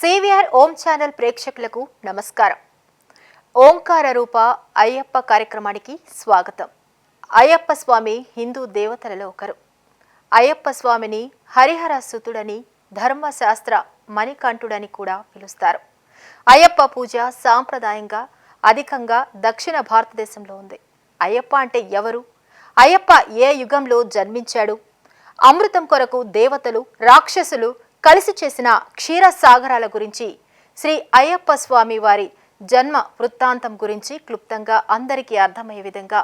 CVR ఓం channel ప్రేక్షకులకు నమస్కారం. ఓంకార రూప అయ్యప్ప కార్యక్రమానికి స్వాగతం. అయ్యప్ప స్వామి హిందూ దేవతలలో ఒకరు. అయ్యప్ప స్వామిని హరిహర సుతుడని, ధర్మశాస్త్ర మణికంఠుడని కూడా పిలుస్తారు. అయ్యప్ప పూజ సాంప్రదాయంగా అధికంగా దక్షిణ భారతదేశంలో ఉంది. అయ్యప్ప అంటే ఎవరు? అయ్యప్ప ఏ యుగంలో జన్మించాడు? అమృతం కొరకు దేవతలు, రాక్షసులు కలిసి చేసిన క్షీరసాగరాల గురించి, శ్రీ అయ్యప్ప స్వామి వారి జన్మ వృత్తాంతం గురించి క్లుప్తంగా అందరికీ అర్థమయ్యే విధంగా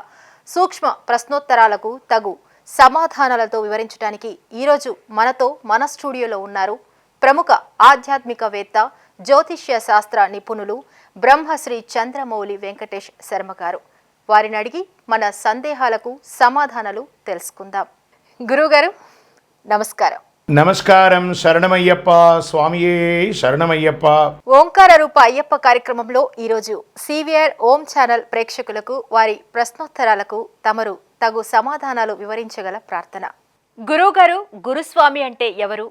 సూక్ష్మ ప్రశ్నోత్తరాలకు తగు సమాధానాలతో వివరించడానికి ఈరోజు మన స్టూడియోలో ఉన్నారు ప్రముఖ ఆధ్యాత్మికవేత్త, జ్యోతిష్య శాస్త్ర నిపుణులు బ్రహ్మశ్రీ చంద్రమౌళి వెంకటేష్ శర్మ గారు. వారిని అడిగి మన సందేహాలకు సమాధానాలు తెలుసుకుందాం. గురువుగారు నమస్కారం. నమస్కారం. శరణమయ్యప్ప స్వామియే శరణమయ్యప్ప. ఓంకార రూప అయ్యప్ప కార్యక్రమంలో ఈరోజు సివిఆర్ ఓం ఛానల్ ప్రేక్షకులకు వారి ప్రశ్నోత్తరాలకు తమరు తగు సమాధానాలు వివరించగల ప్రార్థన. గురువుగారు, గురుస్వామి అంటే ఎవరు?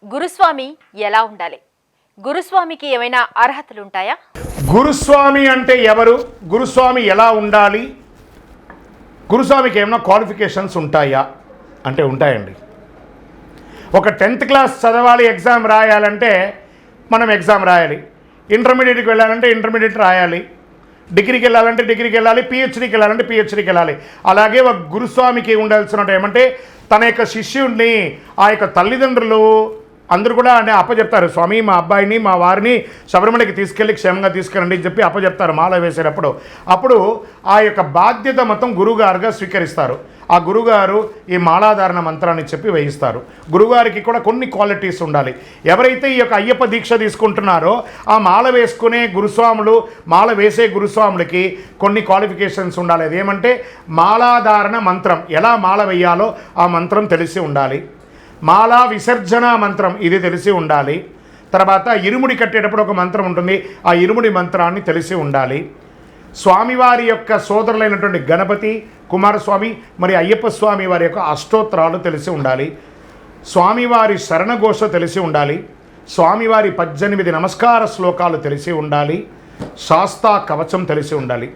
గురుస్వామి ఎలా ఉండాలి? గురుస్వామికి ఏమైనా అర్హతలుంటాయా? గురుస్వామి అంటే ఎవరు? గురుస్వామి ఎలా ఉండాలి? గురుస్వామికి ఏమైనా క్వాలిఫికేషన్స్ ఉంటాయా అంటే ఉంటాయండి. ఒక 10th క్లాస్ చదవాలి, ఎగ్జామ్ రాయాలంటే మనం ఎగ్జామ్ రాయాలి. ఇంటర్మీడియట్కి వెళ్ళాలంటే ఇంటర్మీడియట్ రాయాలి. డిగ్రీకి వెళ్ళాలంటే డిగ్రీకి వెళ్ళాలి. పిహెచ్డీకి వెళ్ళాలంటే పిహెచ్డీకి వెళ్ళాలి. అలాగే ఒక గురుస్వామికి ఉండాల్సిన ఏమంటే తన యొక్క శిష్యుడిని, ఆ యొక్క తల్లిదండ్రులు అందరూ కూడా అంటే అప్పచెప్తారు. స్వామి, మా అబ్బాయిని, మా వారిని శబరిమలకి తీసుకెళ్ళి క్షేమంగా తీసుకెళ్ళండి అని చెప్పి అప్పచెప్తారు మాల వేసేటప్పుడు. అప్పుడు ఆ యొక్క బాధ్యత మొత్తం గురువుగారుగా స్వీకరిస్తారు. ఆ గురుగారు ఈ మాలాధారణ మంత్రాన్ని చెప్పి వేయిస్తారు. గురుగారికి కూడా కొన్ని క్వాలిటీస్ ఉండాలి. ఎవరైతే ఈ యొక్క అయ్యప్ప దీక్ష తీసుకుంటున్నారో ఆ మాల వేసుకునే గురుస్వాములు, మాల వేసే గురుస్వాములకి కొన్ని క్వాలిఫికేషన్స్ ఉండాలి. అదేమంటే మాలాధారణ మంత్రం, ఎలా మాల వేయాలో ఆ మంత్రం తెలిసి ఉండాలి. మాలా విసర్జన మంత్రం ఇది తెలిసి ఉండాలి. తర్వాత ఇరుముడి కట్టేటప్పుడు ఒక మంత్రం ఉంటుంది, ఆ ఇరుముడి మంత్రాన్ని తెలిసి ఉండాలి. స్వామివారి యొక్క సోదరులైనటువంటి గణపతి, కుమారస్వామి మరి అయ్యప్ప స్వామి వారి యొక్క అష్టోత్తరాలు తెలిసి ఉండాలి. స్వామివారి శరణఘోష తెలిసి ఉండాలి. స్వామివారి 18 నమస్కార శ్లోకాలు తెలిసి ఉండాలి. శాస్తా కవచం తెలిసి ఉండాలి.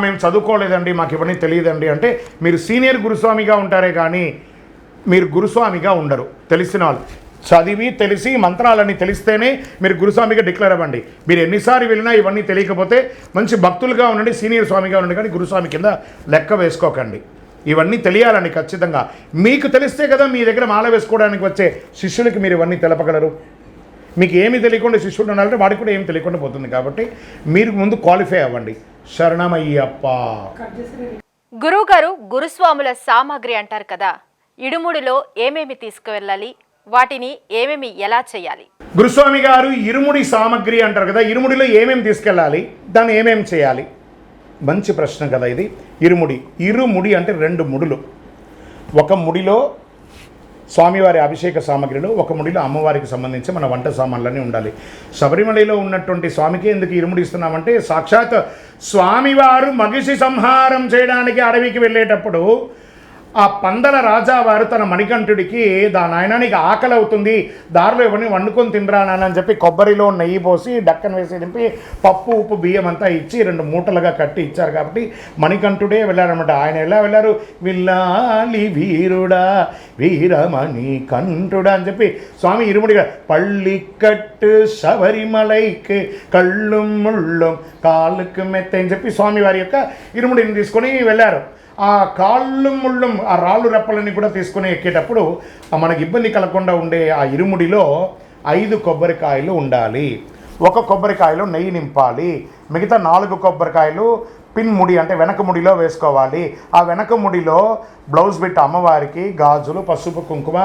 మేము చదువుకోలేదండి, మాకు ఇవన్నీ తెలియదండి అంటే మీరు సీనియర్ గురుస్వామిగా ఉంటారే కానీ మీరు గురుస్వామిగా ఉండరు. తెలిసిన వాళ్ళు చదివి తెలిసి మంత్రాలన్నీ తెలిస్తేనే మీరు గురుస్వామిగా డిక్లేర్ అవ్వండి. మీరు ఎన్నిసార్లు వెళ్ళినా ఇవన్నీ తెలియకపోతే మంచి భక్తులుగా ఉండండి, సీనియర్ స్వామిగా ఉండండి, కానీ గురుస్వామి కింద లెక్క వేసుకోకండి. ఇవన్నీ తెలియాలండి ఖచ్చితంగా. మీకు తెలిస్తే కదా మీ దగ్గర మాల వేసుకోవడానికి వచ్చే శిష్యులకి మీరు ఇవన్నీ తెలపగలరు. మీకు ఏమి తెలియకుండా శిష్యుడు ఉండాలంటే వాడికి కూడా ఏమి తెలియకుండా పోతుంది. కాబట్టి మీరు ముందు క్వాలిఫై అవ్వండి. శరణమయ్యప్ప. గురువుగారు, గురుస్వాముల సామాగ్రి అంటారు కదా, ఇడుముడిలో ఏమేమి తీసుకువెళ్ళాలి, వాటిని ఏమేమి ఎలా చేయాలి? గురుస్వామి గారు ఇరుముడి సామాగ్రి అంటారు కదా, ఇరుముడిలో ఏమేమి తీసుకెళ్ళాలి, దాన్ని ఏమేమి చేయాలి? మంచి ప్రశ్న కదా ఇది. ఇరుముడి అంటే 2 ముడులు. ఒక ముడిలో స్వామివారి అభిషేక సామాగ్రిలో, ఒక ముడిలో అమ్మవారికి సంబంధించి మన వంట సామాన్లన్నీ ఉండాలి. శబరిమలలో ఉన్నటువంటి స్వామికి ఎందుకు ఇరుముడి ఇస్తున్నామంటే సాక్షాత్ స్వామివారు మగిషి సంహారం చేయడానికి అడవికి వెళ్ళేటప్పుడు ఆ పందల రాజావారు తన మణికంఠుడికి నాయన నీకు ఆకలి అవుతుంది, దారిలో ఇవన్నీ వండుకొని తినరా నాన్న అని చెప్పి కొబ్బరిలో నెయ్యి పోసి డక్కన వేసి దింపి పప్పు, ఉప్పు, బియ్యం అంతా ఇచ్చి 2 మూటలుగా కట్టి ఇచ్చారు. కాబట్టి మణికంఠుడే వెళ్ళారనమాట. ఆయన ఎలా వెళ్ళారు? విల్లాలి వీరుడా వీరమణి కంఠుడా అని చెప్పి స్వామి ఇరుముడిగా పళ్ళికట్టు శబరిమలైకి కళ్ళుం ముళ్ళుం కాళ్ళకు మెత్త అని చెప్పి స్వామి వారి యొక్క ఇరుముడిని తీసుకొని వెళ్ళారు. ఆ కాళ్ళు ముళ్ళం, ఆ రాళ్ళు రెప్పలని కూడా తీసుకుని ఎక్కేటప్పుడు మనకి ఇబ్బంది కలగకుండా ఉండే ఆ ఇరుముడిలో 5 కొబ్బరికాయలు ఉండాలి. ఒక కొబ్బరికాయలో నెయ్యి నింపాలి. మిగతా 4 కొబ్బరికాయలు పిన్ ముడి అంటే వెనక ముడిలో వేసుకోవాలి. ఆ వెనక ముడిలో బ్లౌజ్ బిట్ అమ్మవారికి గాజులు, పసుపు, కుంకుమ,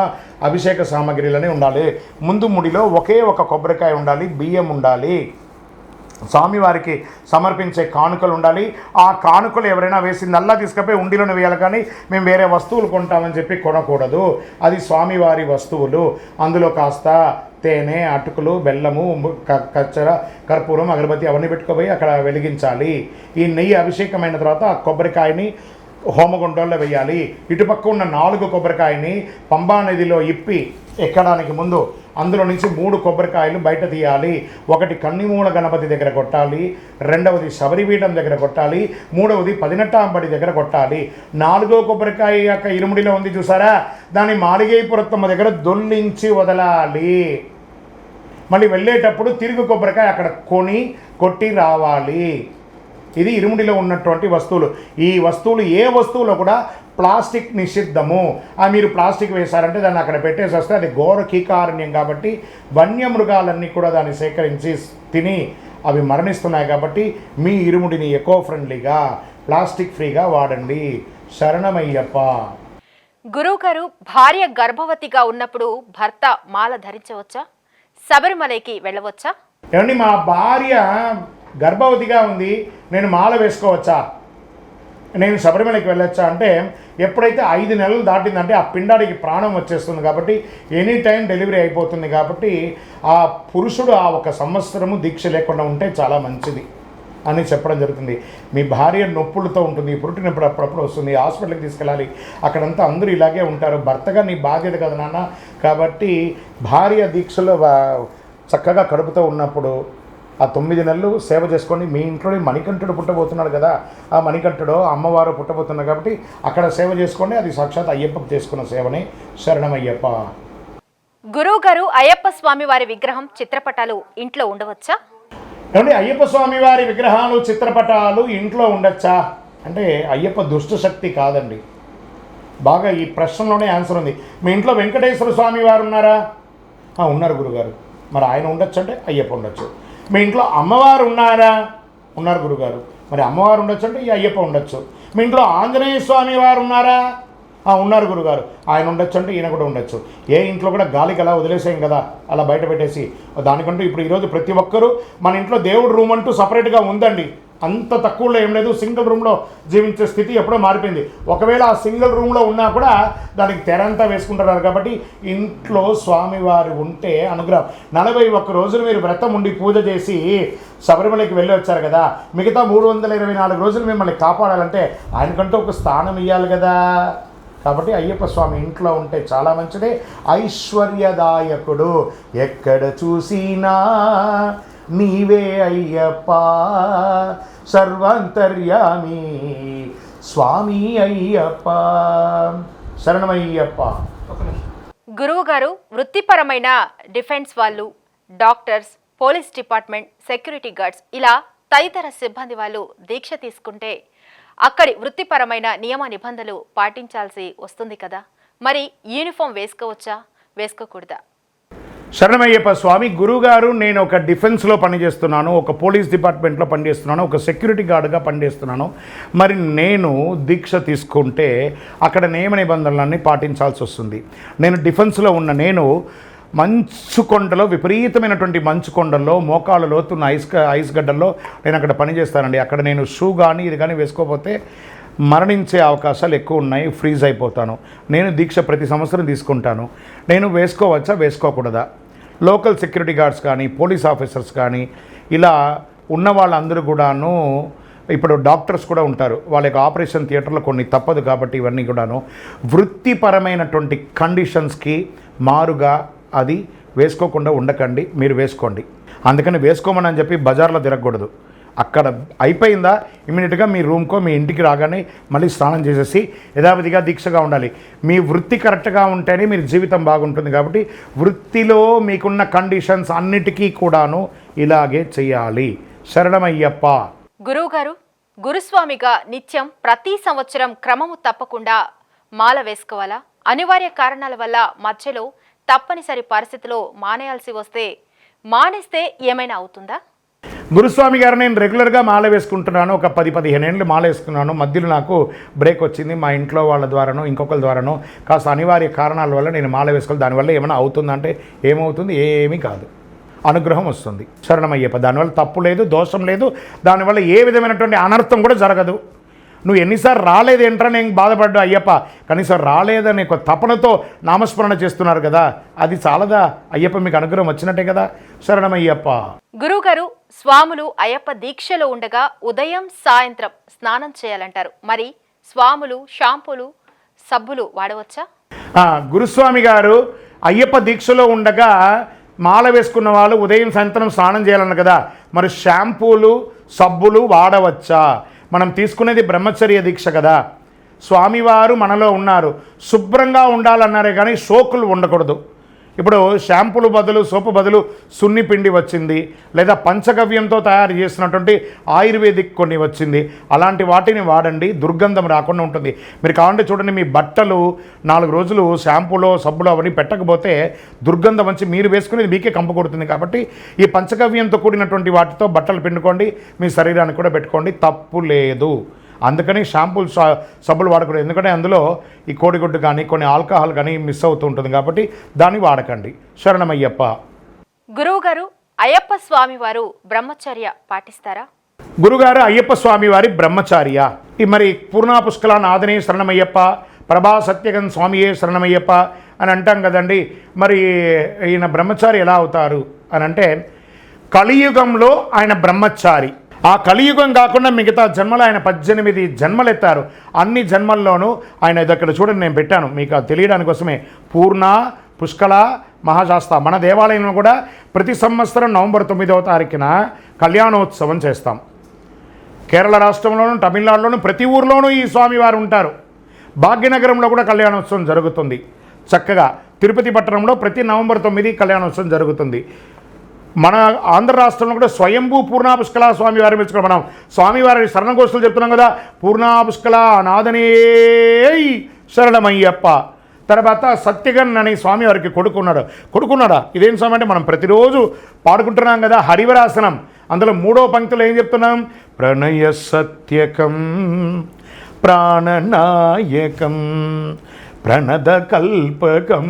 అభిషేక సామాగ్రిలనే ఉండాలి. ముందు ముడిలో ఒకే ఒక కొబ్బరికాయ ఉండాలి. బియ్యం ఉండాలి. స్వామివారికి సమర్పించే కానుకలు ఉండాలి. ఆ కానుకలు ఎవరైనా వేసి నల్లా తీసుకపోయి ఉండిలోనే వేయాలి, కానీ మేము వేరే వస్తువులు కొంటామని చెప్పి కొనకూడదు. అది స్వామివారి వస్తువులు. అందులో కాస్త తేనె, అటుకులు, బెల్లము, కచ్చర, కర్పూరం, అగరబత్తి అవన్నీ పెట్టుకుపోయి అక్కడ వెలిగించాలి. ఈ నెయ్యి అభిషేకమైన తర్వాత ఆ కొబ్బరికాయని హోమగుండంలో వేయాలి. ఇటుపక్క ఉన్న 4 కొబ్బరికాయని పంబా నదిలో ఇప్పి ఎక్కడానికి ముందు అందులో నుంచి 3 కొబ్బరికాయలు బయట తీయాలి. ఒకటి కన్నిమూల గణపతి దగ్గర కొట్టాలి, రెండవది శబరిపీఠం దగ్గర కొట్టాలి, మూడవది 18 దగ్గర కొట్టాలి. 4వ కొబ్బరికాయ యొక్క ఇరుముడిలో ఉంది చూసారా, దాన్ని మాలిగైపురత్తమ్మ దగ్గర దొల్లించి వదలాలి. మళ్ళీ వెళ్ళేటప్పుడు తిరుగు కొబ్బరికాయ అక్కడ కొట్టి రావాలి. ఇది ఇరుముడిలో ఉన్నటువంటి వస్తువులు. ఈ వస్తువులు ఏ వస్తువులో కూడా ప్లాస్టిక్ నిషిద్ధము. మీరు ప్లాస్టిక్ వేశారంటే దాన్ని అక్కడ పెట్టేసి వస్తే అది ఘోర కీకారణ్యం కాబట్టి వన్యమృగాలన్నీ కూడా దాన్ని సేకరించి తిని అవి మరణిస్తున్నాయి. కాబట్టి మీ ఇరుముడిని ఎకో ఫ్రెండ్లీగా ప్లాస్టిక్ ఫ్రీగా వాడండి. శరణమయ్యప్ప. గురువుగారు, భార్య గర్భవతిగా ఉన్నప్పుడు భర్త మాల ధరించవచ్చా? శబరిమలైకి వెళ్ళవచ్చా? ఏమండి, మా భార్య గర్భవతిగా ఉంది, నేను మాల వేసుకోవచ్చా, నేను శబరిమలకి వెళ్ళొచ్చా అంటే, ఎప్పుడైతే 5 నెలలు దాటిందంటే ఆ పిండానికి ప్రాణం వచ్చేస్తుంది కాబట్టి ఎనీ టైం డెలివరీ అయిపోతుంది. కాబట్టి ఆ పురుషుడు ఆ 1 సంవత్సరము దీక్ష లేకుండా ఉంటే చాలా మంచిది అని చెప్పడం జరుగుతుంది. మీ భార్య నొప్పులతో ఉంటుంది, పుట్టినప్పుడు అప్పుడప్పుడు వస్తుంది, హాస్పిటల్కి తీసుకెళ్ళాలి, అక్కడంతా అందరూ ఇలాగే ఉంటారు. భర్తగా నీ బాధ్యత కదా నాన్న. కాబట్టి భార్య దీక్షలో చక్కగా కడుపుతో ఉన్నప్పుడు ఆ 9 నెలలు సేవ చేసుకొని మీ ఇంట్లోనే మణికంఠుడు పుట్టబోతున్నాడు కదా, ఆ మణికంఠుడు అమ్మవారు పుట్టబోతున్నారు కాబట్టి అక్కడ సేవ చేసుకోండి. అది సాక్షాత్ అయ్యప్పకు చేసుకున్న సేవనే. శరణమయ్యప్ప. గురువు గారు, అయ్యప్ప స్వామి వారి విగ్రహం, చిత్రపటాలు ఇంట్లో ఉండవచ్చా? ఏమండి, అయ్యప్ప స్వామి వారి విగ్రహాలు, చిత్రపటాలు ఇంట్లో ఉండొచ్చా అంటే అయ్యప్ప దుష్టశక్తి కాదండి. బాగా ఈ ప్రశ్నలోనే ఆన్సర్ ఉంది. మీ ఇంట్లో వెంకటేశ్వర స్వామి వారు ఉన్నారా? ఉన్నారు గురుగారు. మరి ఆయన ఉండొచ్చు అంటే అయ్యప్ప ఉండొచ్చు. మీ ఇంట్లో అమ్మవారు ఉన్నారా? ఉన్నారు గురుగారు. మరి అమ్మవారు ఉండొచ్చు అంటే ఈ అయ్యప్ప ఉండొచ్చు. మీ ఇంట్లో ఆంజనేయ స్వామి వారు ఉన్నారా? ఉన్నారు గురుగారు. ఆయన ఉండొచ్చు అంటే ఈయన కూడా ఉండొచ్చు. ఏ ఇంట్లో కూడా గాలికి అలా వదిలేసాం కదా, అలా బయట పెట్టేసి దానికంటూ ఇప్పుడు ఈరోజు ప్రతి ఒక్కరూ మన ఇంట్లో దేవుడు రూమ్ అంటూ సపరేట్గా ఉందండి. అంత తక్కువలో ఏం లేదు. సింగిల్ రూమ్లో జీవించే స్థితి ఎప్పుడో మారిపోయింది. ఒకవేళ ఆ సింగిల్ రూమ్లో ఉన్నా కూడా దానికి తెరంతా వేసుకుంటున్నారు. కాబట్టి ఇంట్లో స్వామివారు ఉంటే అనుగ్రహం. 41 రోజులు మీరు వ్రతం ఉండి పూజ చేసి శబరిమలకి వెళ్ళి వచ్చారు కదా, మిగతా 324 రోజులు మిమ్మల్ని కాపాడాలంటే ఆయనకంటూ ఒక స్థానం ఇవ్వాలి కదా. కాబట్టి అయ్యప్ప స్వామి ఇంట్లో ఉంటే చాలా మంచిదే. ఐశ్వర్యదాయకుడు, ఎక్కడ చూసినా నీవే అయ్యప్ప, సర్వాంతర్యామి స్వామి అయ్యప్ప. శరణమయ్యప్ప. గురువు గారు, వృత్తిపరమైన డిఫెన్స్ వాళ్ళు, doctors, police department, security guards ఇలా తదితర సిబ్బంది వాళ్ళు దీక్ష తీసుకుంటే అక్కడి వృత్తిపరమైన నియమ నిబంధనలు పాటించాల్సి వస్తుంది కదా, మరి యూనిఫామ్ వేసుకోవచ్చా, వేసుకోకూడదా? శరణమయ్యప్ప స్వామి. గురువుగారు, నేను ఒక డిఫెన్స్లో పనిచేస్తున్నాను, ఒక పోలీస్ డిపార్ట్మెంట్లో పనిచేస్తున్నాను, ఒక సెక్యూరిటీ గార్డుగా పనిచేస్తున్నాను. మరి నేను దీక్ష తీసుకుంటే అక్కడ నియమ నిబంధనలన్నీ పాటించాల్సి వస్తుంది. నేను డిఫెన్స్లో ఉన్న నేను మంచు కొండలో, విపరీతమైనటువంటి మంచు కొండల్లో, మోకాళ్ళ లోతున్న ఐస్ గడ్డల్లో నేను అక్కడ పనిచేస్తానండి. అక్కడ నేను షూ కానీ ఇది కానీ వేసుకోకపోతే మరణించే అవకాశాలు ఎక్కువ ఉన్నాయి, ఫ్రీజ్ అయిపోతాను. నేను దీక్ష ప్రతి సంవత్సరం తీసుకుంటాను. నేను వేసుకోవచ్చా, వేసుకోకూడదా? లోకల్ సెక్యూరిటీ గార్డ్స్ కానీ, పోలీస్ ఆఫీసర్స్ కానీ ఇలా ఉన్న వాళ్ళందరూ కూడాను, ఇప్పుడు డాక్టర్స్ కూడా ఉంటారు, వాళ్ళ యొక్క ఆపరేషన్ థియేటర్లో కొన్ని తప్పదు కాబట్టి ఇవన్నీ కూడాను వృత్తిపరమైనటువంటి కండిషన్స్కి మారుగా అది వేసుకోకుండా ఉండకండి. మీరు వేసుకోండి. అందుకని వేసుకోమని చెప్పి బజార్లో తిరగకూడదు. అక్కడ అయిపోయిందా ఇమీడియట్గా మీ రూమ్కో మీ ఇంటికి రాగానే మళ్ళీ స్నానం చేసేసి యథావిధిగా దీక్షగా ఉండాలి. మీ వృత్తి కరెక్ట్గా ఉంటేనే మీరు జీవితం బాగుంటుంది. కాబట్టి వృత్తిలో మీకున్న కండిషన్స్ అన్నిటికీ కూడాను ఇలాగే చేయాలి. శరణమయ్యప్ప. గురువు గారు, గురుస్వామిగా నిత్యం ప్రతి సంవత్సరం క్రమము తప్పకుండా మాల వేసుకోవాలా? అనివార్య కారణాల వల్ల మధ్యలో తప్పనిసరి పరిస్థితిలో మానేయాల్సి వస్తే మానేస్తే ఏమైనా అవుతుందా? గురుస్వామి గారు, నేను రెగ్యులర్గా మాల వేసుకుంటున్నాను. ఒక 10-15 ఏళ్ళు మాల వేసుకున్నాను. మధ్యలో నాకు బ్రేక్ వచ్చింది. మా ఇంట్లో వాళ్ళ ద్వారానో ఇంకొకరి ద్వారానో కాస్త అనివార్య కారణాల వల్ల నేను మాల వేసుకోవాలి. దానివల్ల ఏమైనా అవుతుందంటే ఏమవుతుంది? ఏమీ కాదు. అనుగ్రహం వస్తుంది. శరణమయ్యప్ప. దానివల్ల తప్పు లేదు, దోషం లేదు. దానివల్ల ఏ విధమైనటువంటి అనర్థం కూడా జరగదు. నువ్వు ఎన్నిసార్లు రాలేదేంట్రా నేను బాధపడ్డా అయ్యప్ప, కనీసం రాలేదని ఒక తపనతో నామస్మరణ చేస్తున్నారు కదా, అది చాలదా? అయ్యప్ప మీకు అనుగ్రహం వచ్చినట్టే కదా. శరణమయ్యప్ప. గురువుగారు, స్వాములు అయ్యప్ప దీక్షలో ఉండగా ఉదయం సాయంత్రం స్నానం చేయాలంటారు. మరి స్వాములు షాంపూలు, సబ్బులు వాడవచ్చా? గురుస్వామి గారు, అయ్యప్ప దీక్షలో ఉండగా మాల వేసుకున్న వాళ్ళు ఉదయం సాయంత్రం స్నానం చేయాలన్న కదా, మరి షాంపూలు సబ్బులు వాడవచ్చా? మనం తీసుకునేది బ్రహ్మచర్య దీక్ష కదా. స్వామివారు మనలో ఉన్నారు, శుభ్రంగా ఉండాలన్నారే కానీ సోకులు ఉండకూడదు. ఇప్పుడు షాంపూలు బదులు సోపు బదులు సున్ని పిండి వచ్చింది, లేదా పంచగవ్యంతో తయారు చేసినటువంటి ఆయుర్వేదిక్ కొన్ని వచ్చింది. అలాంటి వాటిని వాడండి, దుర్గంధం రాకుండా ఉంటుంది. మీరు కావాలంటే చూడండి, మీ బట్టలు 4 రోజులు షాంపూలో సబ్బులో అవన్నీ పెట్టకపోతే దుర్గంధం వచ్చి మీరు వేసుకునేది మీకే కంపు కొడుతుంది. కాబట్టి ఈ పంచగవ్యంతో కూడినటువంటి వాటితో బట్టలు పిండుకోండి, మీ శరీరానికి కూడా పెట్టుకోండి, తప్పు లేదు. అందుకని షాంపూలు సబ్బులు వాడకూడదు, ఎందుకంటే అందులో ఈ కోడిగుడ్డు కానీ కొన్ని ఆల్కహాల్ కానీ మిస్ అవుతూ ఉంటుంది, కాబట్టి దాన్ని వాడకండి. శరణమయ్యప్ప. గురువుగారు, అయ్యప్ప స్వామి వారు బ్రహ్మచర్య పాటిస్తారా? గురుగారు అయ్యప్ప స్వామి వారి బ్రహ్మచార్య. ఈ మరి పూర్ణా పుష్కల నాదనే శరణమయ్యప్ప, ప్రభా సత్యగన్ స్వామియే శరణమయ్యప్ప అని అంటాం కదండి. మరి ఈయన బ్రహ్మచారి ఎలా అవుతారు అని అంటే, కలియుగంలో ఆయన బ్రహ్మచారి. ఆ కలియుగం కాకుండా మిగతా జన్మలు ఆయన 18 జన్మలు ఎత్తారు. అన్ని జన్మల్లోనూ ఆయన ఇక్కడ చూడండి, నేను పెట్టాను మీకు తెలియడానికి కోసమే. పూర్ణ పుష్కల మహాశాస్త్ర. మన దేవాలయంలో కూడా ప్రతి సంవత్సరం నవంబర్ 9వ తారీఖున కళ్యాణోత్సవం చేస్తాం. కేరళ రాష్ట్రంలోనూ తమిళనాడులోనూ ప్రతి ఊర్లోనూ ఈ స్వామివారు ఉంటారు. భాగ్యనగరంలో కూడా కళ్యాణోత్సవం జరుగుతుంది చక్కగా. తిరుపతి పట్టణంలో ప్రతి నవంబర్ 9 కళ్యాణోత్సవం జరుగుతుంది. మన ఆంధ్ర రాష్ట్రంలో కూడా స్వయంభూ పూర్ణా పుష్కల స్వామివారిని మెచ్చుకోవాలి. మనం స్వామివారి శరణఘోషలు చెప్తున్నాం కదా, పూర్ణా పుష్కల నాదనే శరణమయ్యప్ప. తర్వాత సత్యగన్ అని స్వామివారికి కొడుకున్నాడా? ఇదేం స్వామి అంటే మనం ప్రతిరోజు పాడుకుంటున్నాం కదా హరివరాసనం. అందులో 3వ పంక్తిలో ఏం చెప్తున్నాం? ప్రణయ సత్యకం ప్రాణనాయకం ప్రణద కల్పకం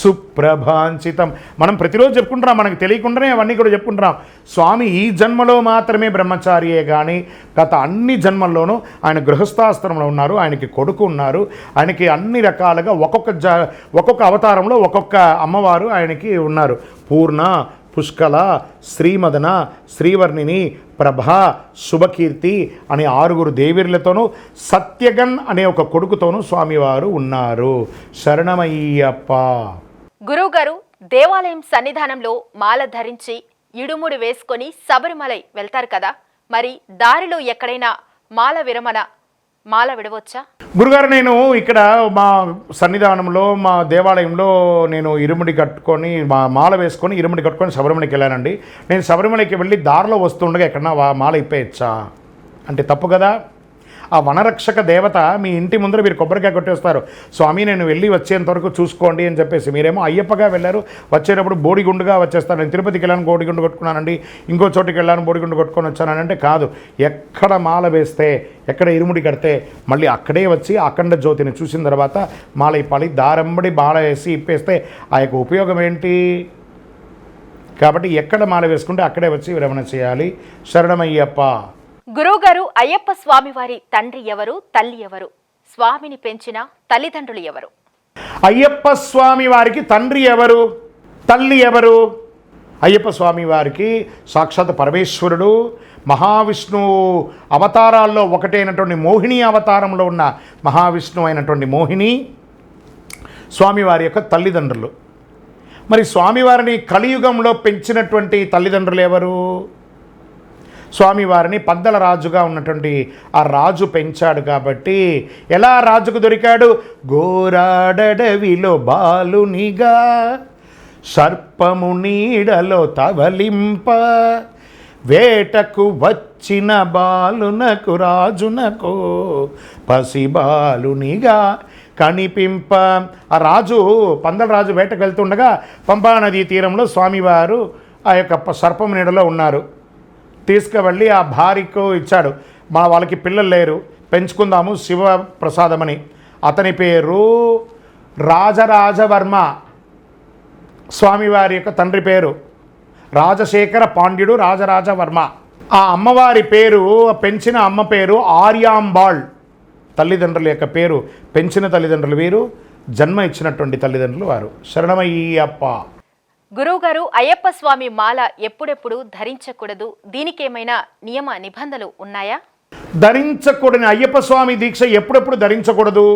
సుప్రభాంచితం. మనం ప్రతిరోజు చెప్పుకుంటున్నాం, మనకు తెలియకుండానే అవన్నీ కూడా చెప్పుకుంటున్నాం. స్వామి ఈ జన్మలో మాత్రమే బ్రహ్మచారియే కానీ గత అన్ని జన్మల్లోనూ ఆయన గృహస్థాశ్రమంలో ఉన్నారు, ఆయనకి కొడుకు ఉన్నారు, ఆయనకి అన్ని రకాలుగా ఒక్కొక్క అవతారంలో ఒక్కొక్క అమ్మవారు ఆయనకి ఉన్నారు. పూర్ణ, పుష్కల, శ్రీమదన, శ్రీవర్ణిని, ప్రభా, శుభకీర్తి అనే 6 దేవీరులతోనూ సత్యగన్ అనే ఒక కొడుకుతోనూ స్వామివారు ఉన్నారు. శరణమయ్యప్ప. గురువుగారు, దేవాలయం సన్నిధానంలో మాల ధరించి ఇడుముడి వేసుకొని శబరిమలై వెళ్తారు కదా, మరి దారిలో ఎక్కడైనా మాల విడవచ్చా? గురుగారు, నేను ఇక్కడ మా సన్నిధానంలో మా దేవాలయంలో నేను ఇరుముడి కట్టుకొని మాల వేసుకొని ఇరుముడి కట్టుకొని శబరిమలకి వెళ్ళానండి. నేను శబరిమలకి వెళ్ళి దారిలో వస్తుండగా ఎక్కడన్నా మాల ఇప్పేయచ్చా అంటే తప్పు కదా. ఆ వనరక్షక దేవత మీ ఇంటి ముందర మీరు కొబ్బరికాయ కొట్టేస్తారు, స్వామి నేను వెళ్ళి వచ్చేంత వరకు చూసుకోండి అని చెప్పేసి. మీరేమో అయ్యప్పగా వెళ్ళారు, వచ్చేటప్పుడు బోడిగుండుగా వచ్చేస్తారు. నేను తిరుపతికి వెళ్ళాను, బోడిగుండు కొట్టుకున్నానండి, ఇంకో చోటికి వెళ్ళాను, బోడిగుండు కొట్టుకొని వచ్చానంటే కాదు. ఎక్కడ మాల వేస్తే, ఎక్కడ ఇరుముడి కడితే మళ్ళీ అక్కడే వచ్చి అఖండ జ్యోతిని చూసిన తర్వాత మాల ఇప్పాలి. దారంబడి మాల వేసి ఇప్పేస్తే ఆ యొక్క ఉపయోగం ఏంటి? కాబట్టి ఎక్కడ మాల వేసుకుంటే అక్కడే వచ్చి విరమణ చేయాలి. శరణమయ్యప్ప. గురువుగారు, అయ్యప్ప స్వామి వారి తండ్రి ఎవరు, తల్లి ఎవరు? స్వామిని పెంచిన తల్లిదండ్రులు ఎవరు? అయ్యప్ప స్వామి వారికి తండ్రి ఎవరు, తల్లి ఎవరు? అయ్యప్ప స్వామి వారికి సాక్షాత్ పరమేశ్వరుడు, మహావిష్ణువు అవతారాల్లో ఒకటైనటువంటి మోహిని అవతారంలో ఉన్న మహావిష్ణువు అయినటువంటి మోహిని స్వామివారి యొక్క తల్లిదండ్రులు. మరి స్వామివారిని కలియుగంలో పెంచినటువంటి తల్లిదండ్రులు ఎవరు? స్వామివారిని పందల రాజుగా ఉన్నటువంటి ఆ రాజు పెంచాడు. కాబట్టి ఎలా రాజుకు దొరికాడు? గోరాడవిలో బాలునిగా సర్పము నీడలో తవలింప వేటకు వచ్చిన బాలునకు రాజునకు పసిబాలునిగా కనిపింప. ఆ రాజు పందల రాజు వేటకు వెళ్తుండగా పంపానదీ తీరంలో స్వామివారు ఆ యొక్క సర్పము నీడలో ఉన్నారు. తీసుకువెళ్ళి ఆ భార్యకు ఇచ్చాడు. వాళ్ళకి పిల్లలు లేరు, పెంచుకుందాము శివప్రసాదమని. అతని పేరు రాజరాజవర్మ. స్వామివారి యొక్క తండ్రి పేరు రాజశేఖర పాండ్యుడు రాజరాజవర్మ. ఆ అమ్మవారి పేరు, పెంచిన అమ్మ పేరు ఆర్యాంబాళ్. తల్లిదండ్రుల యొక్క పేరు, పెంచిన తల్లిదండ్రులు వీరు, జన్మ ఇచ్చినటువంటి తల్లిదండ్రులు వారు. శరణమయ్యప్ప. గురువుగారు, అయ్యప్ప స్వామి మాల ఎప్పుడెప్పుడు ధరించకూడదు, దీనికేమైనా నియమ నిబంధనలు ఉన్నాయా? ధరించకూడని అయ్యప్ప స్వామి దీక్ష ఎప్పుడెప్పుడు ధరించకూడదు,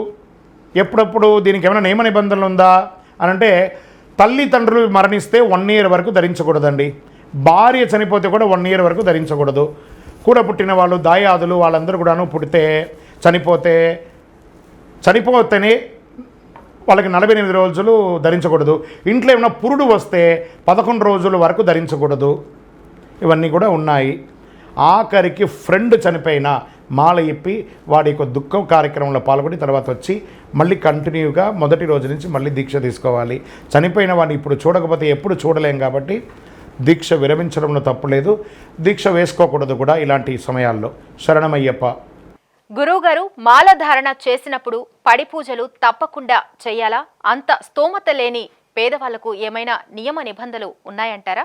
ఎప్పుడెప్పుడు దీనికి ఏమైనా నియమ నిబంధనలు ఉందా అని అంటే తల్లిదండ్రులు మరణిస్తే 1 ఇయర్ వరకు ధరించకూడదండి. భార్య చనిపోతే కూడా 1 ఇయర్ వరకు ధరించకూడదు. కూడా పుట్టిన వాళ్ళు దాయాదులు వాళ్ళందరూ కూడాను పుడితే చనిపోతేనే వాళ్ళకి 48 రోజులు ధరించకూడదు. ఇంట్లో ఏమైనా పురుడు వస్తే 11 రోజుల వరకు ధరించకూడదు. ఇవన్నీ కూడా ఉన్నాయి. ఆఖరికి ఫ్రెండ్ చనిపోయిన మాల ఇప్పి వాడి యొక్క దుఃఖ కార్యక్రమంలో పాల్గొని తర్వాత వచ్చి మళ్ళీ కంటిన్యూగా మొదటి రోజు నుంచి మళ్ళీ దీక్ష తీసుకోవాలి. చనిపోయిన వాడిని ఇప్పుడు చూడకపోతే ఎప్పుడు చూడలేం కాబట్టి దీక్ష విరమించడంలో తప్పులేదు. దీక్ష వేసుకోకూడదు కూడా ఇలాంటి సమయాల్లో. శరణమయ్యప్ప. గురువుగారు, మాల ధారణ చేసినప్పుడు పడి పూజలు తప్పకుండా చేయాలా? అంత స్తోమత లేని పేదవాళ్లకు ఏమైనా నియమ నిబంధనలు ఉన్నాయంటారా?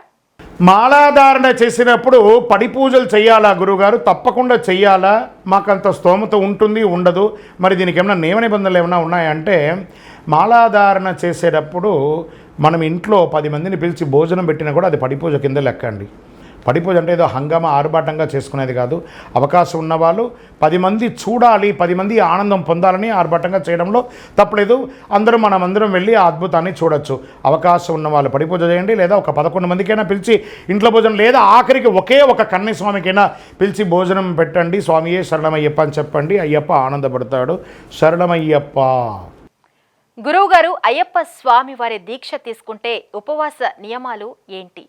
మాలాధారణ చేసినప్పుడు పడి పూజలు చేయాలా గురువుగారు? తప్పకుండా చెయ్యాలా. మాకంత స్తోమత ఉంటుంది ఉండదు. మరి దీనికి ఏమైనా నియమ నిబంధనలు ఏమైనా ఉన్నాయంటే, మాలాధారణ చేసేటప్పుడు మనం ఇంట్లో 10 మందిని పిలిచి భోజనం పెట్టినా కూడా అది పడి పూజ కింద లెక్క అండి. పడి పూజ అంటే ఏదో హంగామా ఆర్భాటంగా చేసుకునేది కాదు. అవకాశం ఉన్నవాళ్ళు 10 మంది చూడాలి, 10 మంది ఆనందం పొందాలని ఆర్భాటంగా చేయడంలో తప్పలేదు. మనమందరం వెళ్ళి ఆ అద్భుతాన్ని చూడొచ్చు. అవకాశం ఉన్న వాళ్ళు పడి పూజ చేయండి, లేదా ఒక 11 మందికైనా పిలిచి ఇంట్లో భోజనం, లేదా ఆఖరికి ఒకే ఒక కన్యస్వామికైనా పిలిచి భోజనం పెట్టండి. స్వామియే శరణమయ్యప్ప అని చెప్పండి. అయ్యప్ప ఆనందపడతాడు. శరణమయ్యప్ప. గురువుగారు, అయ్యప్ప స్వామి వారి దీక్ష తీసుకుంటే ఉపవాస నియమాలు ఏంటి?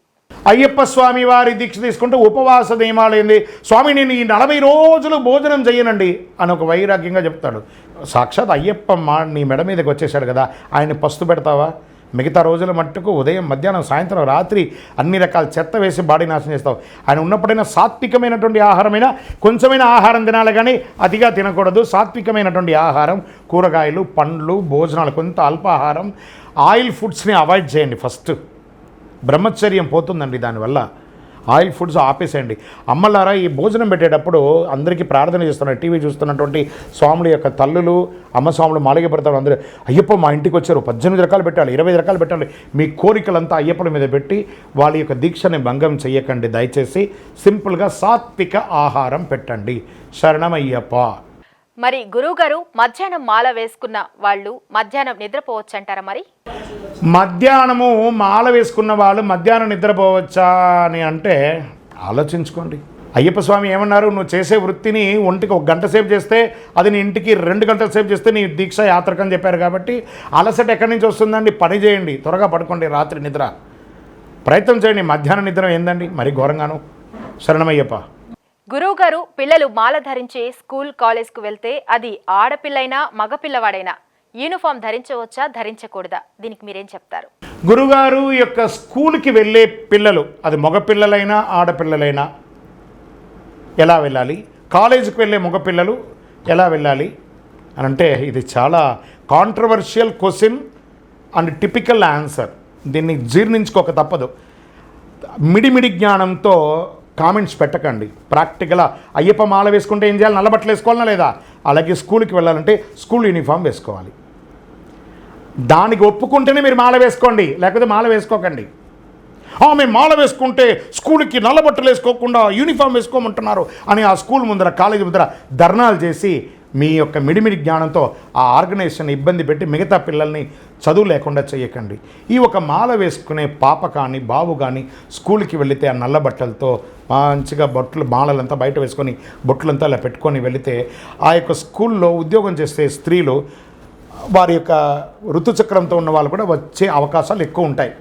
అయ్యప్ప స్వామి వారి దీక్ష తీసుకుంటే ఉపవాస నియమాలు ఏంది? స్వామి నేను ఈ 40 రోజులు భోజనం చేయనండి అని ఒక వైరాగ్యంగా చెప్తాడు. సాక్షాత్ అయ్యప్ప నీ మెడ మీదకి వచ్చేసాడు కదా, ఆయన పస్తు పెడతావా? మిగతా రోజుల మట్టుకు ఉదయం, మధ్యాహ్నం, సాయంత్రం, రాత్రి అన్ని రకాల చెత్త వేసి బాడీ నాశనం చేస్తావు. ఆయన ఉన్నప్పుడైనా సాత్వికమైనటువంటి ఆహారమైనా కొంచెమైన ఆహారం తినాలి, కానీ అతిగా తినకూడదు. సాత్వికమైనటువంటి ఆహారం, కూరగాయలు, పండ్లు, భోజనాలు, కొంత అల్పాహారం, ఆయిల్ ఫుడ్స్ని అవాయిడ్ చేయండి. ఫస్ట్ బ్రహ్మచర్యం పోతుందండి దానివల్ల. ఆయిల్ ఫుడ్స్ ఆపేసేయండి. అమ్మలారా, ఈ భోజనం పెట్టేటప్పుడు అందరికీ ప్రార్థన చేస్తున్నారు. టీవీ చూస్తున్నటువంటి స్వాముల యొక్క తల్లులు, అమ్మ స్వాములు, మాలిక పెడతారు. అందరూ అయ్యప్ప మా ఇంటికి వచ్చారు, 18 రకాలు పెట్టాలి, 25 రకాలు పెట్టాలి. మీ కోరికలంతా అయ్యప్పల మీద పెట్టి వాళ్ళ యొక్క దీక్షని భంగం చెయ్యకండి. దయచేసి సింపుల్గా సాత్విక ఆహారం పెట్టండి. శరణమయ్యప్ప. మరి గురువుగారు, మధ్యాహ్నం మాల వేసుకున్న వాళ్ళు మధ్యాహ్నం నిద్రపోవచ్చంటారా? మరి మధ్యాహ్నము మాల వేసుకున్న వాళ్ళు మధ్యాహ్నం నిద్రపోవచ్చా అని అంటే ఆలోచించుకోండి. అయ్యప్ప స్వామి ఏమన్నారు? నువ్వు చేసే వృత్తిని ఒంటికి 1 గంట సేపు చేస్తే అది నీ ఇంటికి 2 గంటల సేపు చేస్తే నీ దీక్ష యాత్రకని చెప్పారు. కాబట్టి అలసట ఎక్కడి నుంచి వస్తుందండి? పని చేయండి, త్వరగా పడుకోండి, రాత్రి నిద్ర ప్రయత్నం చేయండి. మధ్యాహ్నం నిద్ర ఏందండి మరి ఘోరంగాను. శరణమయ్యప్ప. గురువుగారు, పిల్లలు మాల ధరించి స్కూల్, కాలేజ్కు వెళ్తే అది ఆడపిల్లైనా మగపిల్లవాడైనా యూనిఫామ్ ధరించవచ్చా, ధరించకూడదా? దీనికి మీరేం చెప్తారు? గురుగారు యొక్క స్కూల్కి వెళ్ళే పిల్లలు, అది మగపిల్లలైనా ఆడపిల్లలైనా ఎలా వెళ్ళాలి? కాలేజీకి వెళ్ళే మగపిల్లలు ఎలా వెళ్ళాలి అని అంటే, ఇది చాలా controversial question and typical answer. దీన్ని జీర్ణించుకోక తప్పదు. మిడిమిడి జ్ఞానంతో కామెంట్స్ పెట్టకండి. ప్రాక్టికల్గా అయ్యప్ప మాల వేసుకుంటే ఏం చేయాలి? నల్లబట్టలు వేసుకోవాలన్నా లేదా? అలాగే స్కూల్కి వెళ్ళాలంటే స్కూల్ యూనిఫామ్ వేసుకోవాలి. దానికి ఒప్పుకుంటేనే మీరు మాల వేసుకోండి, లేకపోతే మాల వేసుకోకండి. మేము మాల వేసుకుంటే స్కూల్కి నల్లబట్టలు వేసుకోకుండా యూనిఫామ్ వేసుకోమంటున్నారు అని ఆ స్కూల్ ముందర, కాలేజీ ముందర ధర్నాలు చేసి మీ యొక్క మిడిమిడి జ్ఞానంతో ఆ ఆర్గనైజేషన్ ఇబ్బంది పెట్టి మిగతా పిల్లల్ని చదువు లేకుండా చేయకండి. ఈ ఒక మాల వేసుకునే పాప కానీ బాబు కానీ స్కూల్కి వెళితే ఆ నల్ల బట్టలతో మంచిగా మాలలంతా బయట వేసుకొని బొట్లంతా అలా పెట్టుకొని వెళితే ఆ యొక్క స్కూల్లో ఉద్యోగం చేసే స్త్రీలు, వారి యొక్క ఋతుచక్రంతో ఉన్న వాళ్ళు కూడా వచ్చే అవకాశాలు ఎక్కువ ఉంటాయి.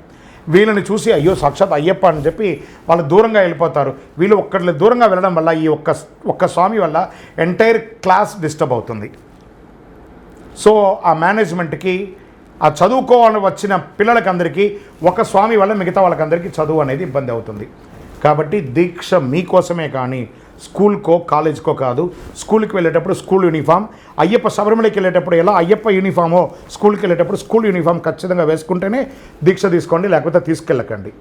వీళ్ళని చూసి అయ్యో సాక్షాత్ అయ్యప్ప అని చెప్పి వాళ్ళు దూరంగా వెళ్ళిపోతారు. వీళ్ళు ఒక్కళ్ళు దూరంగా వెళ్ళడం వల్ల ఈ ఒక్క స్వామి వల్ల ఎంటైర్ క్లాస్ డిస్టర్బ్ అవుతుంది. సో ఆ మేనేజ్మెంట్కి, ఆ చదువుకోవాలని వచ్చిన పిల్లలకందరికీ ఒక స్వామి వల్ల మిగతా వాళ్ళకందరికీ చదువు అనేది ఇబ్బంది అవుతుంది. కాబట్టి దీక్ష మీకోసమే కానీ స్కూల్కో కాలేజ్కో కాదు. స్కూల్కి వెళ్ళేటప్పుడు స్కూల్ యూనిఫామ్, అయ్యప్ప శబరిమలకి వెళ్ళేటప్పుడు ఎలా అయ్యప్ప యూనిఫామో స్కూల్కి వెళ్ళేటప్పుడు స్కూల్ యూనిఫామ్ ఖచ్చితంగా వేసుకుంటేనే దీక్ష తీసుకోండి, లేకపోతే తీసుకెళ్ళకండి.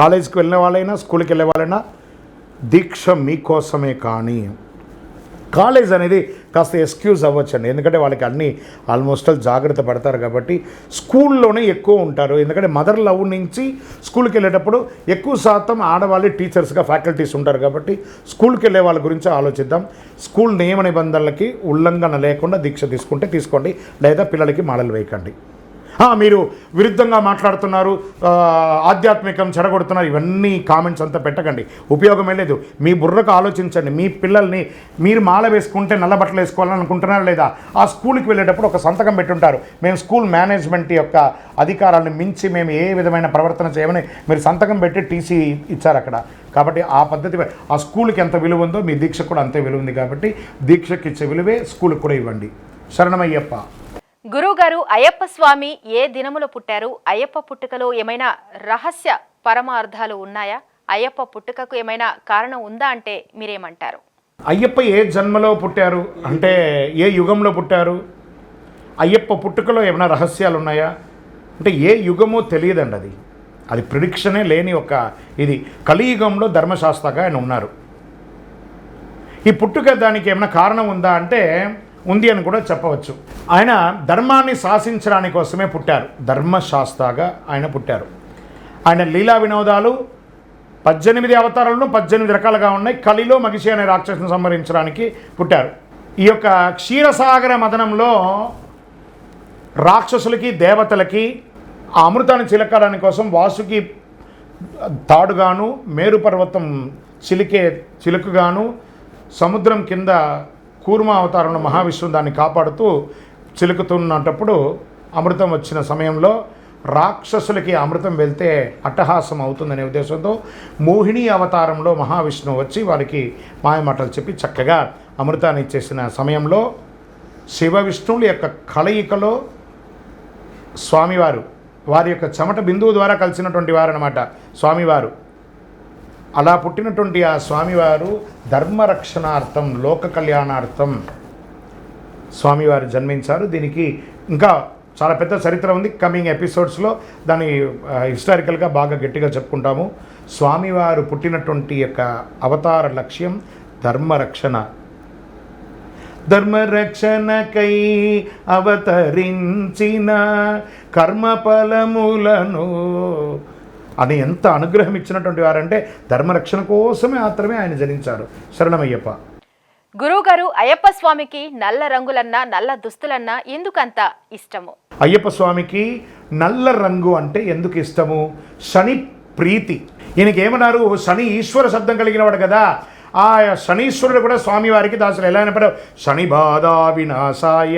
కాలేజ్కి వెళ్ళిన వాళ్ళైనా స్కూల్కి వెళ్ళే వాళ్ళైనా దీక్ష మీకోసమే కానీ కాలేజ్ అనేది కాస్త ఎక్స్క్యూజ్ అవ్వచ్చండి. ఎందుకంటే వాళ్ళకి అన్నీ ఆల్మోస్ట్ జాగ్రత్త పడతారు కాబట్టి స్కూల్లోనే ఎక్కువ ఉంటారు. ఎందుకంటే మదర్ లవ్ నుంచి స్కూల్కి వెళ్ళేటప్పుడు ఎక్కువ శాతం ఆడవాళ్ళే టీచర్స్గా, ఫ్యాకల్టీస్ ఉంటారు. కాబట్టి స్కూల్కి వెళ్ళే వాళ్ళ గురించి ఆలోచిద్దాం. స్కూల్ నియమ నిబంధనలకి ఉల్లంఘన లేకుండా దీక్ష తీసుకుంటే తీసుకోండి, లేదా పిల్లలకి మాలలు వేయకండి. మీరు విరుద్ధంగా మాట్లాడుతున్నారు, ఆధ్యాత్మికం చెడగొడుతున్నారు, ఇవన్నీ కామెంట్స్ అంతా పెట్టకండి, ఉపయోగమే లేదు. మీ బుర్రకు ఆలోచించండి. మీ పిల్లల్ని మీరు మాల వేసుకుంటే నల్ల బట్టలు వేసుకోవాలని అనుకుంటున్నారా లేదా? ఆ స్కూల్కి వెళ్ళేటప్పుడు ఒక సంతకం పెట్టుంటారు, మేము స్కూల్ మేనేజ్మెంట్ యొక్క అధికారాలను మించి మేము ఏ విధమైన ప్రవర్తన చేయమని మీరు సంతకం పెట్టి టీసీ ఇచ్చారు అక్కడ. కాబట్టి ఆ పద్ధతి, ఆ స్కూల్కి ఎంత విలువ ఉందో మీ దీక్షకు కూడా అంతే విలువ ఉంది. కాబట్టి దీక్షకి ఇచ్చే విలువే స్కూల్కి కూడా ఇవ్వండి. శరణమయ్యప్ప. గురువుగారు, అయ్యప్ప స్వామి ఏ దినములో పుట్టారు? అయ్యప్ప పుట్టుకలో ఏమైనా రహస్య పరమార్థాలు ఉన్నాయా? అయ్యప్ప పుట్టుకకు ఏమైనా కారణం ఉందా అంటే మీరేమంటారు? అయ్యప్ప ఏ జన్మలో పుట్టారు అంటే ఏ యుగంలో పుట్టారు? అయ్యప్ప పుట్టుకలో ఏమైనా రహస్యాలు ఉన్నాయా అంటే ఏ యుగమో తెలియదండి. అది ప్రిడిక్షనే లేని ఒక ఇది. కలియుగంలో ధర్మశాస్త్రగా ఆయన ఉన్నారు. ఈ పుట్టుక దానికి ఏమైనా కారణం ఉందా అంటే ఉంది అని కూడా చెప్పవచ్చు. ఆయన ధర్మాన్ని శాసించడానికి కోసమే పుట్టారు. ధర్మశాస్త్రగా ఆయన పుట్టారు. ఆయన లీలా వినోదాలు 18 అవతారాలను 18 రకాలుగా ఉన్నాయి. కలిలో మగిషి అనే రాక్షసుని సంహరించడానికి పుట్టారు. ఈ యొక్క క్షీరసాగర మదనంలో రాక్షసులకి దేవతలకి ఆ అమృతాన్ని చిలకడానికి కోసం వాసుకి తాడుగాను, మేరు పర్వతం చిలుకుగాను, సముద్రం కింద కూర్మ అవతారంలో మహావిష్ణువు దాన్ని కాపాడుతూ చిలుకుతున్నప్పుడు అమృతం వచ్చిన సమయంలో రాక్షసులకి అమృతం వెళ్తే అట్టహాసం అవుతుందనే ఉద్దేశంతో మోహిని అవతారంలో మహావిష్ణువు వచ్చి వారికి మాయమాటలు చెప్పి చక్కగా అమృతాన్ని ఇచ్చేసిన సమయంలో శివ విష్ణువుల యొక్క కలయికలో స్వామివారు వారి యొక్క చెమట బిందువు ద్వారా కలిసినటువంటి వారు అన్నమాట స్వామివారు. అలా పుట్టినటువంటి ఆ స్వామివారు ధర్మరక్షణార్థం, లోక కళ్యాణార్థం స్వామివారు జన్మించారు. దీనికి ఇంకా చాలా పెద్ద చరిత్ర ఉంది. కమింగ్ ఎపిసోడ్స్లో దాన్ని హిస్టారికల్గా బాగా గట్టిగా చెప్పుకుంటాము. స్వామివారు పుట్టినటువంటి యొక్క అవతార లక్ష్యం ధర్మరక్షణ. ధర్మరక్షణకై అవతరించిన కర్మఫలములను అని ఎంత అనుగ్రహం ఇచ్చినటువంటి వారంటే ధర్మరక్షణ కోసమే మాత్రమే ఆయన జనించారు. శరణమయ్యప్ప. గురువుగారు, అయ్యప్ప స్వామికి నల్ల రంగులన్నా నల్ల దుస్తులన్నా ఎందుకంత ఇష్టము? అయ్యప్ప స్వామికి నల్ల రంగు అంటే ఎందుకు ఇష్టము? శని ప్రీతి. ఈయనకి ఏమన్నారు? శని ఈశ్వర శబ్దం కలిగిన వాడు కదా. ఆ శనీశ్వరుడు కూడా స్వామివారికి దాసులు. ఎలా అయినప్పుడు శని బాధా వినాశాయ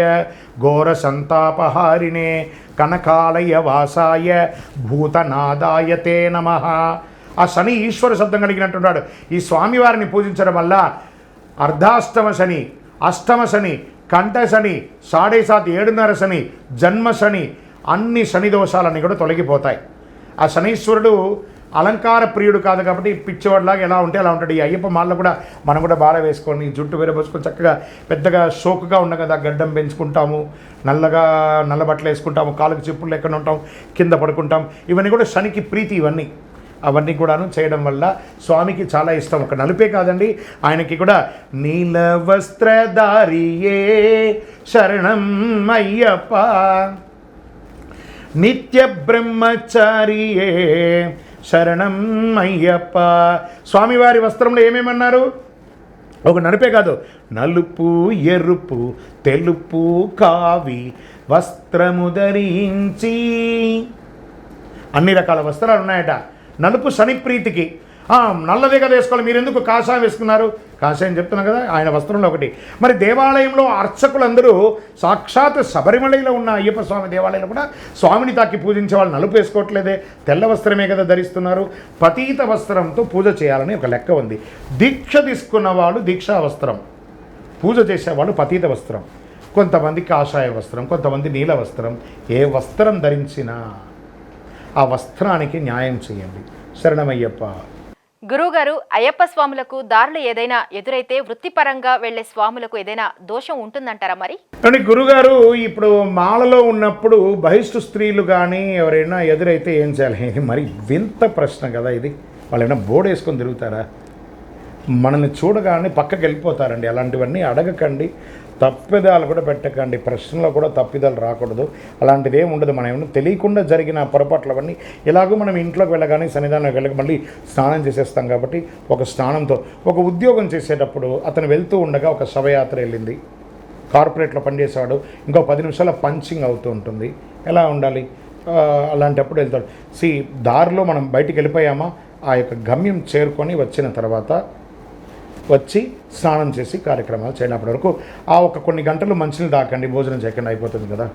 ఘోర సంతాపహారిణే కనకాలయ వాసాయ భూతనాదాయ తే నమః. ఆ శని ఈశ్వర శబ్దం కలిగినట్టున్నాడు. ఈ స్వామివారిని పూజించడం వల్ల అర్ధాష్టమ శని, అష్టమ శని, కంఠ శని, 7.5 7.5 శని, జన్మ శని, అన్ని శని దోషాలన్నీ కూడా తొలగిపోతాయి. ఆ శనీశ్వరుడు అలంకార ప్రియుడు కాదు కాబట్టి పిచ్చివాడిలాగా ఎలా ఉంటే అలా ఉంటాడు. ఈ అయ్యప్ప మాల్లో కూడా మనం కూడా బాగా వేసుకొని జుట్టు వేరబోసుకొని చక్కగా పెద్దగా షోకుగా ఉన్న కదా, గడ్డం పెంచుకుంటాము, నల్ల బట్టలు వేసుకుంటాము, కాళ్ళకు చెప్పులు లెక్కన ఉంటాం, కింద పడుకుంటాం. ఇవన్నీ కూడా శనికి ప్రీతి. అవన్నీ కూడాను చేయడం వల్ల స్వామికి చాలా ఇష్టం. ఒక నలుపే కాదండి, ఆయనకి కూడా నీల వస్త్రధారియే శరణం అయ్యప్ప నిత్య బ్రహ్మచారియే శరణం అయ్యప్ప. స్వామివారి వస్త్రంలో ఏమేమన్నారు? ఒక నలుపే కాదు, నలుపు, ఎరుపు, తెలుపు, కావి వస్త్రము ధరించి అన్ని రకాల వస్త్రాలు ఉన్నాయట. నలుపు శని ప్రీతికి. నల్లదే కదా వేసుకోవాలి, మీరు ఎందుకు కాషాయం వేసుకున్నారు? కాషాయం చెప్తున్నా కదా, ఆయన వస్త్రంలో ఒకటి. మరి దేవాలయంలో అర్చకులందరూ సాక్షాత్ శబరిమలలో ఉన్న అయ్యప్ప స్వామి దేవాలయంలో కూడా స్వామిని తాకి పూజించే వాళ్ళు నలుపు వేసుకోవట్లేదే, తెల్ల వస్త్రమే కదా ధరిస్తున్నారు. పతీత వస్త్రంతో పూజ చేయాలని ఒక లెక్క ఉంది. దీక్ష తీసుకున్న వాళ్ళు దీక్షా వస్త్రం, పూజ చేసేవాళ్ళు పతీత వస్త్రం, కొంతమంది కాషాయ వస్త్రం, కొంతమంది నీల వస్త్రం. ఏ వస్త్రం ధరించినా ఆ వస్త్రానికి న్యాయం చేయండి. శరణమయ్యప్ప. గురువుగారు, అయ్యప్ప స్వాములకు దారులు ఏదైనా ఎదురైతే వృత్తిపరంగా వెళ్లే స్వాములకు ఏదైనా దోషం ఉంటుందంటారా? మరి కానీ గురుగారు ఇప్పుడు మాలలో ఉన్నప్పుడు బహిష్టు స్త్రీలు కానీ ఎవరైనా ఎదురైతే ఏం చేయాలి? మరి వింత ప్రశ్న కదా ఇది. వాళ్ళైనా బోర్డు వేసుకొని తిరుగుతారా? మనల్ని చూడగానే పక్కకి వెళ్ళిపోతారండి. అలాంటివన్నీ అడగకండి, తప్పిదాలు కూడా పెట్టకండి, ప్రశ్నలో కూడా తప్పిదాలు రాకూడదు. అలాంటిది ఏమి ఉండదు. మనం ఏమన్నా తెలియకుండా జరిగిన పొరపాట్లవన్నీ ఎలాగో మనం ఇంట్లోకి వెళ్ళగానే సన్నిధానంలోకి వెళ్ళక మళ్ళీ స్నానం చేసేస్తాం కాబట్టి ఒక స్నానంతో. ఒక ఉద్యోగం చేసేటప్పుడు అతను వెళ్తూ ఉండగా ఒక శవయాత్ర వెళ్ళింది. కార్పొరేట్లో పనిచేసేవాడు ఇంకో 10 నిమిషాల పంచింగ్ అవుతూ ఉంటుంది. ఎలా ఉండాలి? అలాంటప్పుడు వెళ్తాడు. దారిలో మనం బయటికి వెళ్ళిపోయామా, ఆ యొక్క గమ్యం చేరుకొని వచ్చిన తర్వాత వచ్చి స్నానం చేసి కార్యక్రమాలు చేయనప్పటి వరకు ఆ ఒక కొన్ని గంటలు మంచినీళ్ళు తాకండి, భోజనం చేయకుండా అయిపోతుంది కదా.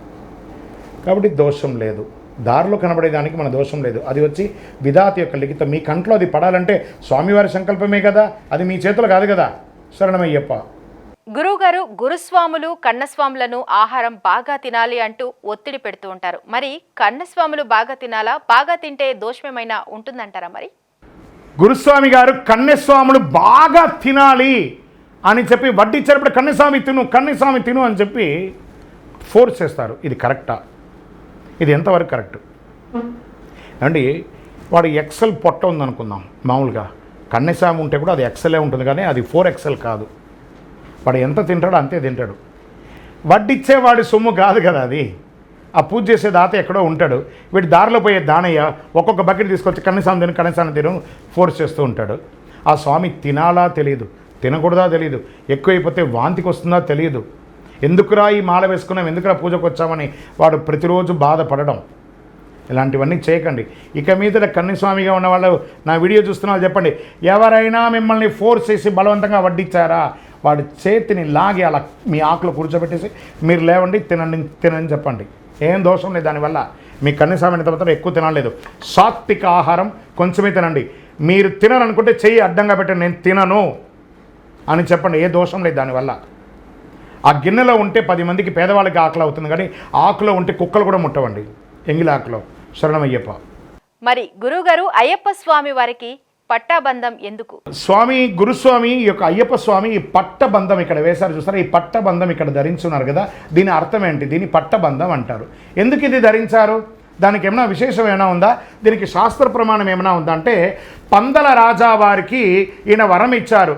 కాబట్టి దోషం లేదు. దారిలో కనబడేదానికి మన దోషం లేదు. అది వచ్చి విధాత యొక్క లిఖితం. మీ కంట్లో అది పడాలంటే స్వామివారి సంకల్పమే కదా, అది మీ చేతులు కాదు కదా. శరణమయ్యప్ప. గురువుగారు, గురుస్వాములు కన్నస్వాములను ఆహారం బాగా తినాలి అంటూ ఒత్తిడి పెడుతూ ఉంటారు. మరి కన్నస్వాములు బాగా తినాలా? బాగా తింటే దోషమేమైనా ఉంటుందంటారా? మరి గురుస్వామి గారు కన్యస్వాములు బాగా తినాలి అని చెప్పి వడ్డిచ్చేటప్పుడు కన్యస్వామి తిను అని చెప్పి ఫోర్స్ చేస్తారు. ఇది కరెక్టా? ఇది ఎంతవరకు కరెక్ట్ అండి? వాడు ఎక్సెల్ పొట్ట ఉందనుకుందాం. మామూలుగా కన్యస్వామి ఉంటే కూడా అది ఎక్సెలే ఉంటుంది, కానీ అది 4XL కాదు. వాడు ఎంత తింటాడో అంతే తింటాడు. వడ్డిచ్చేవాడి సొమ్ము కాదు కదా అది. ఆ పూజ చేసే దాత ఎక్కడో ఉంటాడు. వీటి దారిలో పోయే దానయ్య ఒక్కొక్క బకెట్ తీసుకొచ్చి కనీసాన్ని తిను ఫోర్స్ చేస్తూ ఉంటాడు. ఆ స్వామి తినాలా తెలియదు, తినకూడదా తెలియదు, ఎక్కువైపోతే వాంతికి వస్తుందా తెలియదు. ఎందుకురా ఈ మాల వేసుకున్నాం, ఎందుకురా పూజకు వచ్చామని వాడు ప్రతిరోజు బాధపడడం. ఇలాంటివన్నీ చేయకండి. ఇక మీద కన్యస్వామిగా ఉన్న వాళ్ళు నా వీడియో చూస్తున్న వాళ్ళు చెప్పండి, ఎవరైనా మిమ్మల్ని ఫోర్స్ చేసి బలవంతంగా వడ్డించారా, వాడి చేతిని లాగి అలా మీ ఆకులు కూర్చోబెట్టేసి మీరు లేవండి, తినండి చెప్పండి. ఏం దోషం లేదు దానివల్ల. మీ కన్యస్వామిని తర్వాత ఎక్కువ తినలేదు. సాత్విక ఆహారం కొంచెమే తినండి. మీరు తినరనుకుంటే చెయ్యి అడ్డంగా పెట్టండి, నేను తినను అని చెప్పండి. ఏ దోషం లేదు దానివల్ల. ఆ గిన్నెలో ఉంటే 10 మందికి పేదవాళ్ళకి ఆకలి అవుతుంది, కానీ ఆకులో ఉంటే కుక్కలు కూడా ముట్టవండి, ఎంగిలి ఆకులో. శరణమయ్యప్ప. మరి గురువుగారు, అయ్యప్ప స్వామి వారికి పట్టాబంధం ఎందుకు? గురుస్వామి యొక్క అయ్యప్ప స్వామి ఈ పట్టబంధం ఇక్కడ వేశారు చూస్తారా, ఈ పట్టబంధం ఇక్కడ ధరించున్నారు కదా, దీని అర్థం ఏంటి? దీన్ని పట్టబంధం అంటారు. ఎందుకు ఇది ధరించారు? దానికి ఏమైనా విశేషం ఏమైనా ఉందా? దీనికి శాస్త్ర ప్రమాణం ఏమైనా ఉందా అంటే, పందల రాజా వారికి ఈయన వరం ఇచ్చారు.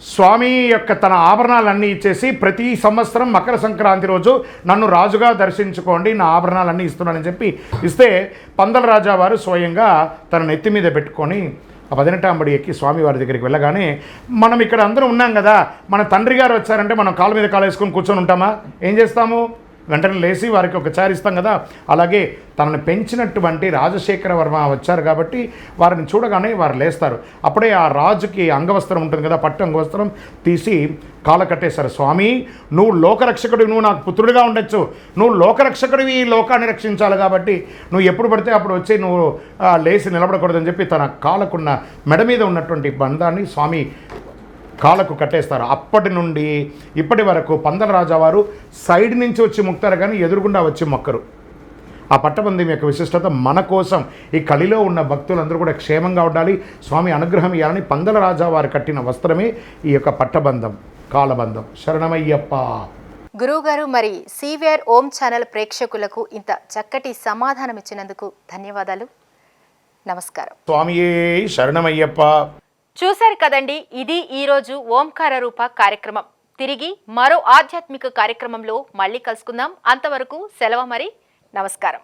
స్వామి యొక్క తన ఆభరణాలన్నీ ఇచ్చేసి ప్రతి సంవత్సరం మకర సంక్రాంతి రోజు నన్ను రాజుగా దర్శించుకోండి, నా ఆభరణాలన్నీ ఇస్తున్నానని చెప్పి ఇస్తే పందల రాజా వారు స్వయంగా తన నెత్తి మీద పెట్టుకొని ఆ 18వ అంబడి ఎక్కి స్వామివారి దగ్గరికి వెళ్ళగానే, మనం ఇక్కడ అందరూ ఉన్నాం కదా, మన తండ్రి గారు వచ్చారంటే మనం కాళ్ళ మీద కాలు వేసుకొని కూర్చొని ఉంటామా? ఏం చేస్తాము? వెంటనే లేచి వారికి ఒక చైర్ ఇస్తాం కదా. అలాగే తనను పెంచినటువంటి రాజశేఖర వర్మ వచ్చారు కాబట్టి వారిని చూడగానే వారు లేస్తారు. అప్పుడే ఆ రాజుకి అంగవస్త్రం ఉంటుంది కదా, పట్టు అంగవస్త్రం తీసి కాళ్ళ కట్టేశారు. స్వామి, నువ్వు లోకరక్షకుడివి, నువ్వు నాకు పుత్రుడిగా ఉండొచ్చు, నువ్వు లోకరక్షకుడివి, ఈ లోకాన్ని రక్షించాలి కాబట్టి నువ్వు ఎప్పుడు పడితే అప్పుడు వచ్చి నువ్వు లేచి నిలబడకూడదని చెప్పి తన కాళ్ళకున్న మెడ మీద ఉన్నటువంటి బంధాన్ని స్వామి కాళ్ళకు కట్టేస్తారు. అప్పటి నుండి ఇప్పటి వరకు పందల రాజావారు సైడ్ నుంచి వచ్చి మొక్కుతారు, కానీ ఎదురుగుండా వచ్చి మొక్కరు. ఆ పట్టబంధం యొక్క విశిష్టత మన కోసం, ఈ కలిలో ఉన్న భక్తులందరూ కూడా క్షేమంగా ఉండాలి, స్వామి అనుగ్రహం ఇవ్వాలని పందల రాజావారు కట్టిన వస్త్రమే ఈ యొక్క పట్టబంధం, కాలబంధం. శరణమయ్యప్ప. గురువుగారు, మరి సివిఆర్ ఓం ఛానల్ ప్రేక్షకులకు ఇంత చక్కటి సమాధానం ఇచ్చినందుకు ధన్యవాదాలు. నమస్కారం. స్వామియే శరణమయ్యప్ప. చూశారు కదండి, ఇది ఈరోజు ఓంకార రూప కార్యక్రమం. తిరిగి మరో ఆధ్యాత్మిక కార్యక్రమంలో మళ్ళీ కలుసుకుందాం. అంతవరకు సెలవు మరి. నమస్కారం.